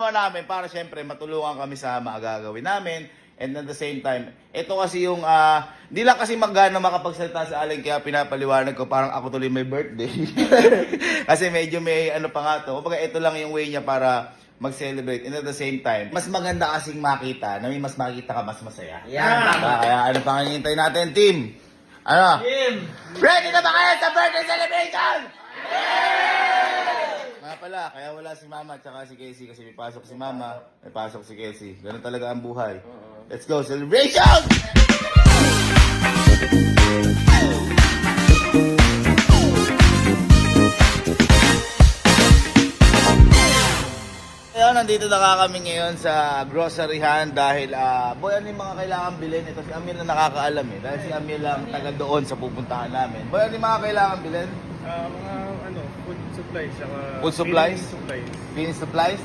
namin para syempre matulungan kami sa mga gagawin namin. And at the same time, ito kasi yung, hindi lang kasi magana makapagsalita sa Allen, kaya pinapaliwanag ko, parang ako tuloy may birthday. Kasi medyo may ano pa nga to. Kumbaga ito lang yung way niya para mag-celebrate. And at the same time, mas maganda kasing makita, na may mas makita ka, mas masaya. Yan. Kaya ano pang hinihintay natin, team? Ano? Team! Ready na ba kayo sa birthday celebration? Nga pala, kaya wala si Mama at saka si Casey kasi may pasok si Mama, may pasok si Casey. Ganun talaga ang buhay. Let's go, celebration! Kaya nandito na kami ngayon sa groceryhan dahil boy, ano yung mga kailangan bilhin? Ito si Amil na nakakaalam eh. Dahil si Amil lang taga doon sa pupuntahan namin. Boy, ano yung mga kailangan bilhin? Mga food supplies, saka Food supplies? cleaning supplies. Cleaning supplies?